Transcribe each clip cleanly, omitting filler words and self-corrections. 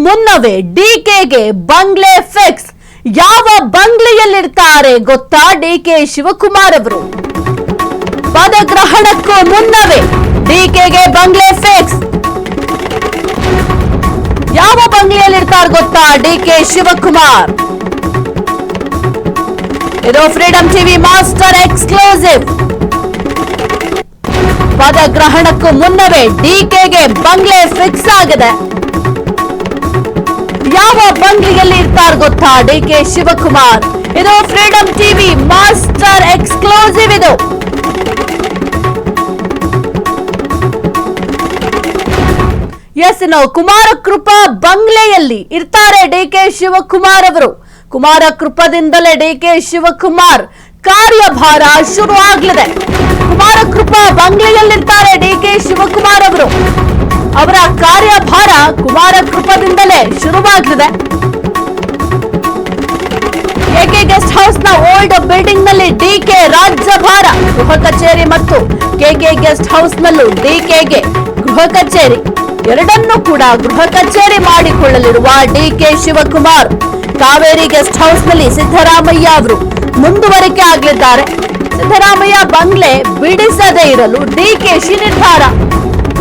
ಮುನ್ನವೇ ಡಿಕೆಗೆ ಬಂಗ್ಲೆ ಫಿಕ್ಸ್. ಯಾವ ಬಂಗ್ಲೆಯಲ್ಲಿರ್ತಾರೆ ಗೊತ್ತಾ ಡಿಕೆ ಶಿವಕುಮಾರ್ ಅವರು? ಪದಗ್ರಹಣಕ್ಕೂ ಮುನ್ನವೇ ಡಿಕೆಗೆ ಬಂಗ್ಲೆ ಫಿಕ್ಸ್. ಯಾವ ಬಂಗ್ಲೆಯಲ್ಲಿರ್ತಾರೆ ಗೊತ್ತಾ ಡಿಕೆ ಶಿವಕುಮಾರ್? ಇದು ಫ್ರೀಡಂ ಟಿವಿ ಮಾಸ್ಟರ್ ಎಕ್ಸ್ಕ್ಲೂಸಿವ್. ಪದಗ್ರಹಣಕ್ಕೂ ಮುನ್ನವೇ ಡಿಕೆಗೆ ಬಂಗ್ಲೆ ಫಿಕ್ಸ್ ಆಗಿದೆ. ಯಾವ ಬಂಗ್ಲೆಯಲ್ಲಿ ಇರ್ತಾರೆ ಗೊತ್ತಾ ಡಿಕೆ ಶಿವಕುಮಾರ್? ಇದು ಫ್ರೀಡಂ ಟಿವಿ ಮಾಸ್ಟರ್ ಎಕ್ಸ್ಕ್ಲೂಸಿವ್. ಇದು ಕುಮಾರಕೃಪಾ ಬಂಗ್ಲೆಯಲ್ಲಿ ಇರ್ತಾರೆ ಡಿಕೆ ಶಿವಕುಮಾರ್ ಅವರು. ಕುಮಾರಕೃಪದಿಂದಲೇ ಡಿಕೆ ಶಿವಕುಮಾರ್ ಕಾರ್ಯಭಾರ ಶುರು ಆಗಲಿದೆ. ಕುಮಾರಕೃಪಾ ಬಂಗ್ಲೆಯಲ್ಲಿರ್ತಾರೆ ಡಿಕೆ ಶಿವಕುಮಾರ್ ಅವರು. ಅವರ ಕಾರ್ಯಭಾರ ಕುಮಾರಕೃಪದಿಂದಲೇ ಶುರುವಾಗಲಿದೆ. ಕೆಕೆ ಗೆಸ್ಟ್ ಹೌಸ್ ನ ಓಲ್ಡ್ ಬಿಲ್ಡಿಂಗ್ ನಲ್ಲಿ ಡಿಕೆ ರಾಜ್ಯಭಾರ, ಗೃಹ ಕಚೇರಿ ಮತ್ತು ಕೆಕೆ ಗೆಸ್ಟ್ ಹೌಸ್ ನಲ್ಲೂ ಡಿಕೆಗೆ ಗೃಹ ಕಚೇರಿ, ಎರಡನ್ನೂ ಕೂಡ ಗೃಹ ಕಚೇರಿ ಮಾಡಿಕೊಳ್ಳಲಿರುವ DK Shivakumar Kaveri guest house ನಲ್ಲಿ ಸಿದ್ದರಾಮಯ್ಯ ಅವರು ಮುಂದುವರಿಕೆ ಆಗಲಿದ್ದಾರೆ. ಸಿದ್ದರಾಮಯ್ಯ ಬಂಗ್ಲೆ ಬಿಡಿಸದೇ ಇರಲು ಡಿಕೆಶಿ ನಿರ್ಧಾರ.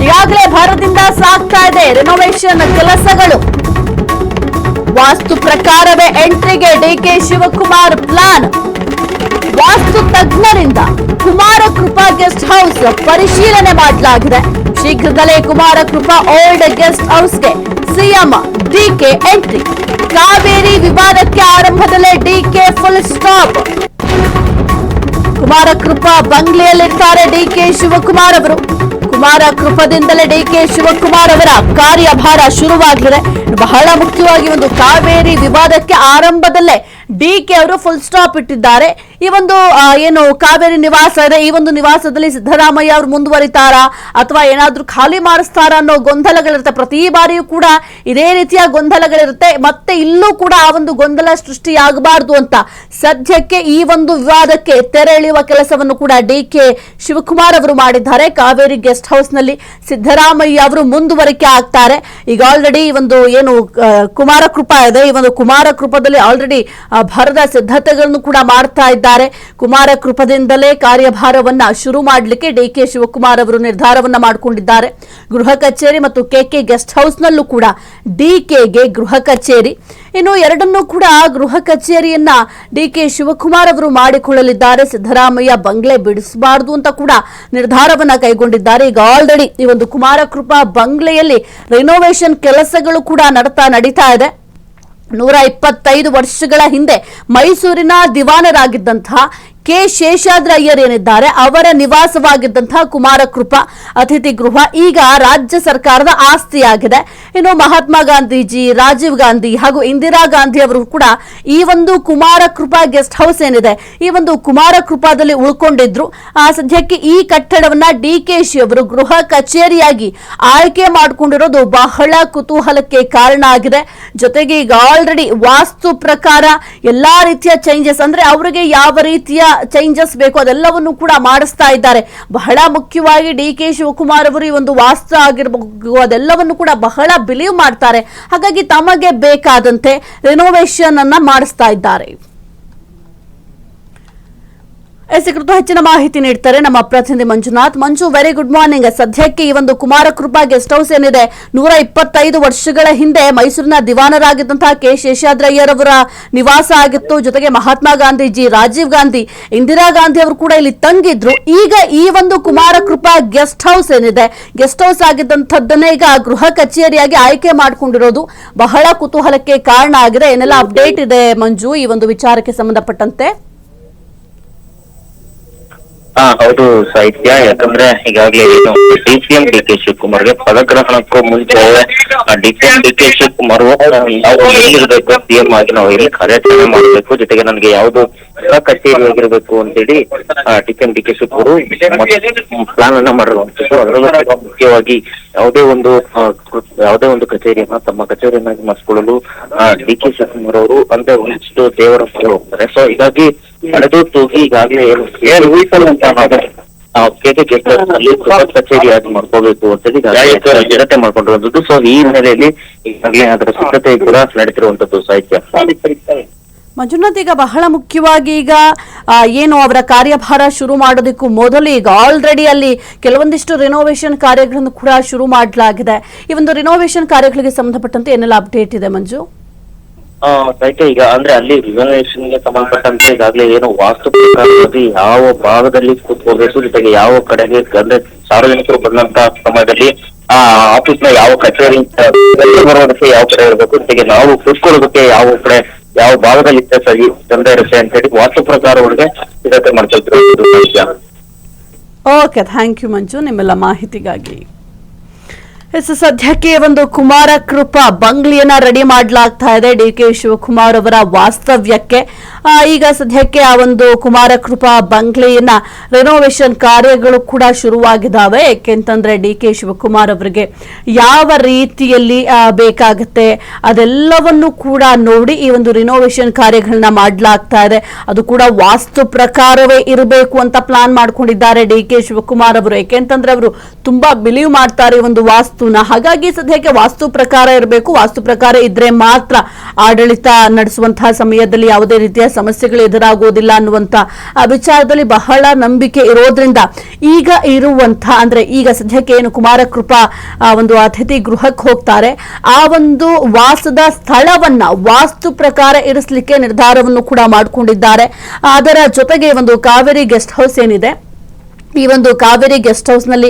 ಈಗಾಗಲೇ ಭರದಿಂದ ಸಾಗ್ತಾ ಇದೆ ರಿನೋವೇಷನ್ ಕೆಲಸಗಳು. ವಾಸ್ತು ಪ್ರಕಾರವೇ ಎಂಟ್ರಿಗೆ ಡಿಕೆ ಶಿವಕುಮಾರ್ ಪ್ಲಾನ್. ವಾಸ್ತು ತಜ್ಞರಿಂದ ಕುಮಾರಕೃಪಾ ಗೆಸ್ಟ್ ಹೌಸ್ ಪರಿಶೀಲನೆ ಮಾಡಲಾಗಿದೆ. ಶೀಘ್ರದಲ್ಲೇ ಕುಮಾರಕೃಪಾ ಓಲ್ಡ್ ಗೆಸ್ಟ್ ಹೌಸ್ಗೆ ಸಿಎಂ ಡಿಕೆ ಎಂಟ್ರಿ. ಕಾವೇರಿ ವಿವಾದಕ್ಕೆ ಆರಂಭದಲ್ಲೇ ಡಿಕೆ ಫುಲ್ ಸ್ಟಾಪ್. ಕುಮಾರಕೃಪಾ ಬಂಗ್ಲೆಯಲ್ಲಿರ್ತಾರೆ ಡಿಕೆ ಶಿವಕುಮಾರ್ ಅವರು. ಕುಮಾರಕೃಪದಿಂದಲೇ ಡಿಕೆ ಶಿವಕುಮಾರ್ ಅವರ ಕಾರ್ಯಭಾರ ಶುರುವಾಗಲಿದೆ. ಬಹಳ ಮುಖ್ಯವಾಗಿ ಒಂದು ಕಾವೇರಿ ವಿವಾದಕ್ಕೆ ಆರಂಭದಲ್ಲೇ ಡಿಕೆ ಅವರು ಫುಲ್ ಸ್ಟಾಪ್ ಇಟ್ಟಿದ್ದಾರೆ. ಈ ಒಂದು ಏನು ಕಾವೇರಿ ನಿವಾಸ ಇದೆ, ಈ ಒಂದು ನಿವಾಸದಲ್ಲಿ ಸಿದ್ದರಾಮಯ್ಯ ಅವರು ಮುಂದುವರಿತಾರಾ ಅಥವಾ ಏನಾದ್ರೂ ಖಾಲಿ ಮಾಡಿಸ್ತಾರಾ ಅನ್ನೋ ಗೊಂದಲಗಳಿರುತ್ತೆ. ಪ್ರತಿ ಬಾರಿಯೂ ಕೂಡ ಇದೇ ರೀತಿಯ ಗೊಂದಲಗಳಿರುತ್ತೆ. ಮತ್ತೆ ಇಲ್ಲೂ ಕೂಡ ಆ ಒಂದು ಗೊಂದಲ ಸೃಷ್ಟಿಯಾಗಬಾರದು ಅಂತ ಸದ್ಯಕ್ಕೆ ಈ ಒಂದು ವಿವಾದಕ್ಕೆ ತೆರೆ ಎಳೆಯುವ ಕೆಲಸವನ್ನು ಕೂಡ ಡಿಕೆ ಶಿವಕುಮಾರ್ ಅವರು ಮಾಡಿದ್ದಾರೆ. ಕಾವೇರಿ ಗೆಸ್ಟ್ ಹೌಸ್ ನಲ್ಲಿ ಸಿದ್ದರಾಮಯ್ಯ ಅವರು ಮುಂದುವರಿಕೆ ಆಗ್ತಾರೆ. ಈಗ ಆಲ್ರೆಡಿ ಈ ಒಂದು ಏನು ಕುಮಾರಕೃಪಾ ಇದೆ, ಈ ಒಂದು ಕುಮಾರಕೃಪದಲ್ಲಿ ಆಲ್ರೆಡಿ ಭರದ ಸಿದ್ಧತೆಗಳನ್ನು ಕೂಡ ಮಾಡ್ತಾ ಇದ್ದಾರೆ. ಕುಮಾರಕೃಪದಿಂದಲೇ ಕಾರ್ಯಭಾರವನ್ನ ಶುರು ಮಾಡಲಿಕ್ಕೆ ಡಿಕೆ ಶಿವಕುಮಾರ್ ಅವರು ನಿರ್ಧಾರವನ್ನ ಮಾಡಿಕೊಂಡಿದ್ದಾರೆ. ಗೃಹ ಕಚೇರಿ ಮತ್ತು ಕೆಕೆ ಗೆಸ್ಟ್ ಹೌಸ್ ನಲ್ಲೂ ಕೂಡ ಡಿಕೆಗೆ ಗೃಹ ಕಚೇರಿ. ಇನ್ನು ಎರಡನ್ನೂ ಕೂಡ ಗೃಹ ಕಚೇರಿಯನ್ನ ಡಿಕೆ ಶಿವಕುಮಾರ್ ಅವರು ಮಾಡಿಕೊಳ್ಳಲಿದ್ದಾರೆ. ಸಿದ್ದರಾಮಯ್ಯ ಬಂಗ್ಲೆ ಬಿಡಿಸಬಾರದು ಅಂತ ಕೂಡ ನಿರ್ಧಾರವನ್ನ ಕೈಗೊಂಡಿದ್ದಾರೆ. ಈಗ ಆಲ್ರೆಡಿ ಈ ಒಂದು ಕುಮಾರಕೃಪಾ ಬಂಗ್ಲೆಯಲ್ಲಿ ರಿನೋವೇಷನ್ ಕೆಲಸಗಳು ಕೂಡ ನಡೀತಾ ಇದೆ. 125 ವರ್ಷಗಳ ಹಿಂದೆ ಮೈಸೂರಿನ ದಿವಾನರಾಗಿದ್ದಂತಹ ಕೆ ಶೇಷಾದ್ರಯ್ಯರ್ ಏನಿದ್ದಾರೆ ಅವರ ನಿವಾಸವಾಗಿದ್ದಂತಹ ಕುಮಾರಕೃಪಾ ಅತಿಥಿ ಗೃಹ ಈಗ ರಾಜ್ಯ ಸರ್ಕಾರದ ಆಸ್ತಿಯಾಗಿದೆ. ಇನ್ನು ಮಹಾತ್ಮ ಗಾಂಧೀಜಿ, ರಾಜೀವ್ ಗಾಂಧಿ ಹಾಗೂ ಇಂದಿರಾ ಗಾಂಧಿ ಅವರು ಕೂಡ ಈ ಒಂದು ಕುಮಾರಕೃಪಾ ಗೆಸ್ಟ್ ಹೌಸ್ ಏನಿದೆ ಈ ಒಂದು ಕುಮಾರಕೃಪಾದಲ್ಲಿ ಉಳ್ಕೊಂಡಿದ್ರು. ಸದ್ಯಕ್ಕೆ ಈ ಕಟ್ಟಡವನ್ನ ಡಿಕೆಶಿ ಅವರು ಗೃಹ ಕಚೇರಿಯಾಗಿ ಆಯ್ಕೆ ಮಾಡಿಕೊಂಡಿರೋದು ಬಹಳ ಕುತೂಹಲಕ್ಕೆ ಕಾರಣ ಆಗಿದೆ. ಜೊತೆಗೆ ಈಗ ಆಲ್ರೆಡಿ ವಾಸ್ತು ಪ್ರಕಾರ ಎಲ್ಲಾ ರೀತಿಯ ಚೇಂಜಸ್, ಅಂದ್ರೆ ಅವರಿಗೆ ಯಾವ ರೀತಿಯ ಚೇಂಜಸ್ ಬೇಕು ಅದೆಲ್ಲವನ್ನು ಕೂಡ ಮಾಡಿಸ್ತಾ ಇದ್ದಾರೆ. ಬಹಳ ಮುಖ್ಯವಾಗಿ ಡಿಕೆ ಶಿವಕುಮಾರ್ ಅವರು ಈ ಒಂದು ವಾಸ್ತು ಆಗಿರಬಹುದು ಅದೆಲ್ಲವನ್ನು ಕೂಡ ಬಹಳ ಬಿಲೀವ್ ಮಾಡ್ತಾರೆ. ಹಾಗಾಗಿ ತಮಗೆ ಬೇಕಾದಂತೆ ರಿನೋವೇಷನ್ ಅನ್ನ ಮಾಡಿಸ್ತಾ ಇದ್ದಾರೆ. ಕುರಿತು ಹೆಚ್ಚಿನ ಮಾಹಿತಿ ನೀಡ್ತಾರೆ ನಮ್ಮ ಪ್ರತಿನಿಧಿ ಮಂಜುನಾಥ್. ಮಂಜು, ವೆರಿ ಗುಡ್ ಮಾರ್ನಿಂಗ್. ಸದ್ಯಕ್ಕೆ ಈ ಒಂದು ಕುಮಾರಕೃಪಾ ಗೆಸ್ಟ್ ಹೌಸ್ ಏನಿದೆ 125 ವರ್ಷಗಳ ಹಿಂದೆ ಮೈಸೂರಿನ ದಿವಾನರಾಗಿದ್ದಂತಹ ಕೆ ಶೇಷಾದ್ರಯ್ಯರ್ ಅವರ ನಿವಾಸ ಆಗಿತ್ತು. ಜೊತೆಗೆ ಮಹಾತ್ಮ ಗಾಂಧೀಜಿ, ರಾಜೀವ್ ಗಾಂಧಿ, ಇಂದಿರಾ ಗಾಂಧಿ ಅವರು ಕೂಡ ಇಲ್ಲಿ ತಂಗಿದ್ರು. ಈಗ ಈ ಒಂದು ಕುಮಾರಕೃಪಾ ಗೆಸ್ಟ್ ಹೌಸ್ ಏನಿದೆ ಗೆಸ್ಟ್ ಹೌಸ್ ಆಗಿದ್ದಂಥದ್ದನ್ನೇ ಈಗ ಗೃಹ ಕಚೇರಿಯಾಗಿ ಆಯ್ಕೆ ಮಾಡಿಕೊಂಡಿರೋದು ಬಹಳ ಕುತೂಹಲಕ್ಕೆ ಕಾರಣ ಆಗಿದೆ. ಏನೆಲ್ಲ ಅಪ್ಡೇಟ್ ಇದೆ ಮಂಜು ಈ ಒಂದು ವಿಚಾರಕ್ಕೆ ಸಂಬಂಧಪಟ್ಟಂತೆ? ಹೌದು ಸಾಹಿತ್ಯ, ಯಾಕಂದ್ರೆ ಈಗಾಗಲೇ ಡಿಸಿಎಂ ಡಿಕೆ ಶಿವಕುಮಾರ್ಗೆ ಪದಗ್ರಹಣಕ್ಕೂ ಮುಂಚೆ ಡಿಸಿಎಂ ಡಿಕೆ ಶಿವಕುಮಾರ್ ನಾವು ಎಲ್ಲಿರ್ಬೇಕು ಸಿಎಂ ಆಗಿ ನಾವು ಎಲ್ಲಿ ಕಾರ್ಯಾಚರಣೆ ಮಾಡಬೇಕು, ಜೊತೆಗೆ ನನಗೆ ಯಾವ್ದು ಕಚೇರಿ ಆಗಿರ್ಬೇಕು ಅಂತೇಳಿ ಡಿಸಿಎಂ ಡಿಕೆ ಶಿವಕುಮಾರ್ ಪ್ಲಾನ್ ಅನ್ನ ಮಾಡಿರುವಂತದ್ದು. ಅದರಲ್ಲೂ ಮುಖ್ಯವಾಗಿ ಯಾವುದೇ ಒಂದು ಕಚೇರಿಯನ್ನ ತಮ್ಮ ಕಚೇರಿಯನ್ನಾಗಿ ಮಾಡಿಸ್ಕೊಳ್ಳಲು ಡಿಕೆ ಶಿವಕುಮಾರ್ ಅವರು ಅಂದ್ರೆ ಒಂದಿಷ್ಟು ದೇವರ ಹೋಗ್ತಾರೆ. ಸೊ ಹೀಗಾಗಿ ನಡೆದು ತೂಗಿ ಈಗಾಗಲೇ ಏನು ಊಹಿಸಲು ಅಂತ ಕೆಕೆ ಗೆಸ್ಟ್ ಹೌಸ್ ನಲ್ಲಿ ಬೃಹತ್ ಕಚೇರಿಯಾಗಿ ಮಾಡ್ಕೋಬೇಕು ಅಂತ ಸಿದ್ಧತೆ ಮಾಡ್ಕೊಂಡಿರುವಂತದ್ದು. ಸೊ ಈ ಹಿನ್ನೆಲೆಯಲ್ಲಿ ಈಗಾಗಲೇ ಅದರ ಸಿದ್ಧತೆ ಕೂಡ ನಡೆತಿರುವಂತದ್ದು ಸಾಹಿತ್ಯ. ಮಂಜುನಾಥ್, ಈಗ ಬಹಳ ಮುಖ್ಯವಾಗಿ ಈಗ ಏನು ಅವರ ಕಾರ್ಯಭಾರ ಶುರು ಮಾಡೋದಕ್ಕೂ ಮೊದಲು ಈಗ ಆಲ್ರೆಡಿ ಅಲ್ಲಿ ಕೆಲವೊಂದಿಷ್ಟು ರಿನೋವೇಷನ್ ಕಾರ್ಯಗಳನ್ನು ಕೂಡ ಶುರು ಮಾಡಲಾಗಿದೆ. ಈ ಒಂದು ರಿನೋವೇಷನ್ ಕಾರ್ಯಗಳಿಗೆ ಸಂಬಂಧಪಟ್ಟಂತೆ ಏನೆಲ್ಲ ಅಪ್ಡೇಟ್ ಇದೆ ಮಂಜು? ಸಾಹಿತ್ಯ ಈಗ ಅಂದ್ರೆ ಅಲ್ಲಿ ರಿನೋವೇಷನ್ ಗೆ ಸಂಬಂಧಪಟ್ಟಂತೆ ಈಗಾಗಲೇ ಏನು ವಾಸ್ತು ಪ್ರಕಾರವಾಗಿ ಯಾವ ಭಾಗದಲ್ಲಿ ಕೂತ್ಕೋಬೇಕು, ಜೊತೆಗೆ ಯಾವ ಕಡೆಗೆ ಅಂದ್ರೆ ಸಾರ್ವಜನಿಕರು ಬಂದಂತ ಸಮಯದಲ್ಲಿ ಆ ಆಫೀಸ್ ನ ಯಾವ ಕಚೇರಿ ಬರೋದಕ್ಕೆ ಯಾವ ಕಡೆ ಇರಬೇಕು, ಜೊತೆಗೆ ನಾವು ಕೂತ್ಕೊಳ್ಳೋದಕ್ಕೆ ಯಾವ ಕಡೆ ಯಾವ ಭಾಗದಲ್ಲಿ ಸರಿ ತೊಂದರೆ ಇರುತ್ತೆ ಅಂತ ಹೇಳಿ ವಾಸ್ತು ಪ್ರಕಾರ ಒಳಗೆ ಸಿದ್ಧತೆ ಮಾಡ್ಕೊಳ್ತಿರೋದು. ಓಕೆ, ಥ್ಯಾಂಕ್ ಯು ಮಂಜು ನಿಮ್ಮೆಲ್ಲ ಮಾಹಿತಿಗಾಗಿ. ಸದ್ಯಕ್ಕೆ ಒಂದು ಕುಮಾರ ಕೃಪಾ ಬಂಗ್ಲಿಯನ್ನ ರೆಡಿ ಮಾಡಲಾಗ್ತಾ ಇದೆ ಡಿ.ಕೆ. ಶಿವಕುಮಾರ್ ಅವರ ವಾಸ್ತವ್ಯಕ್ಕೆ. ಈಗ ಸದ್ಯಕ್ಕೆ ಆ ಒಂದು ಕುಮಾರ ಕೃಪಾ ಬಂಗ್ಲೆಯನ್ನ ರಿನೋವೇಷನ್ ಕಾರ್ಯಗಳು ಕೂಡ ಶುರುವಾಗಿದ್ದಾವೆ. ಏಕೆಂತಂದ್ರೆ ಡಿ.ಕೆ. ಶಿವಕುಮಾರ್ ಅವರಿಗೆ ಯಾವ ರೀತಿಯಲ್ಲಿ ಬೇಕಾಗುತ್ತೆ ಅದೆಲ್ಲವನ್ನು ಕೂಡ ನೋಡಿ ಈ ಒಂದು ರಿನೋವೇಷನ್ ಕಾರ್ಯಗಳನ್ನ ಮಾಡಲಾಗ್ತಾ ಇದೆ. ಅದು ಕೂಡ ವಾಸ್ತು ಪ್ರಕಾರವೇ ಇರಬೇಕು ಅಂತ ಪ್ಲಾನ್ ಮಾಡ್ಕೊಂಡಿದ್ದಾರೆ ಡಿ.ಕೆ. ಶಿವಕುಮಾರ್ ಅವರು. ಏಕೆಂತಂದ್ರೆ ಅವರು ತುಂಬಾ ಬಿಲೀವ್ ಮಾಡ್ತಾರೆ ಈ ಒಂದು ವಾಸ್ತುನ. ಹಾಗಾಗಿ ಸದ್ಯಕ್ಕೆ ವಾಸ್ತು ಪ್ರಕಾರ ಇರಬೇಕು, ವಾಸ್ತು ಪ್ರಕಾರ ಇದ್ರೆ ಮಾತ್ರ ಆಡಳಿತ ನಡೆಸುವಂತಹ ಸಮಯದಲ್ಲಿ ಯಾವುದೇ ರೀತಿಯ ಸಮಸ್ಯೆಗಳು ಎದುರಾಗುವುದಿಲ್ಲ ಅನ್ನುವಂತ ವಿಚಾರದಲ್ಲಿ ಬಹಳ ನಂಬಿಕೆ ಇರೋದ್ರಿಂದ ಈಗ ಇರುವಂತಹ ಅಂದ್ರೆ ಈಗ ಸದ್ಯಕ್ಕೆ ಏನು ಕುಮಾರ ಕೃಪಾ ಒಂದು ಅತಿಥಿ ಗೃಹಕ್ಕೆ ಹೋಗ್ತಾರೆ ಆ ಒಂದು ವಾಸದ ಸ್ಥಳವನ್ನ ವಾಸ್ತು ಪ್ರಕಾರ ಇರಿಸಲಿಕ್ಕೆ ನಿರ್ಧಾರವನ್ನು ಕೂಡ ಮಾಡಿಕೊಂಡಿದ್ದಾರೆ. ಅದರ ಜೊತೆಗೆ ಒಂದು ಕಾವೇರಿ ಗೆಸ್ಟ್ ಹೌಸ್ ಏನಿದೆ, ಈ ಒಂದು ಕಾವೇರಿ ಗೆಸ್ಟ್ ಹೌಸ್ ನಲ್ಲಿ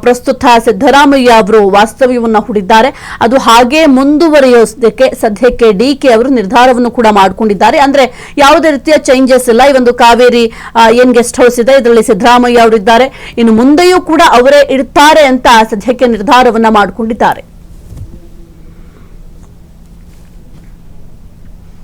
ಪ್ರಸ್ತುತ ಸಿದ್ದರಾಮಯ್ಯ ಅವರು ವಾಸ್ತವ್ಯವನ್ನು ಹೂಡಿದ್ದಾರೆ. ಅದು ಹಾಗೆ ಮುಂದುವರಿಯೋದಕ್ಕೆ ಸದ್ಯಕ್ಕೆ ಡಿ.ಕೆ. ಅವರು ನಿರ್ಧಾರವನ್ನು ಕೂಡ ಮಾಡಿಕೊಂಡಿದ್ದಾರೆ. ಅಂದ್ರೆ ಯಾವುದೇ ರೀತಿಯ ಚೇಂಜಸ್ ಇಲ್ಲ. ಈ ಒಂದು ಕಾವೇರಿ ಏನ್ ಗೆಸ್ಟ್ ಹೌಸ್ ಇದೆ ಇದರಲ್ಲಿ ಸಿದ್ದರಾಮಯ್ಯ ಅವರು ಇದ್ದಾರೆ, ಇನ್ನು ಮುಂದೆಯೂ ಕೂಡ ಅವರೇ ಇರ್ತಾರೆ ಅಂತ ಸದ್ಯಕ್ಕೆ ನಿರ್ಧಾರವನ್ನ ಮಾಡಿಕೊಂಡಿದ್ದಾರೆ.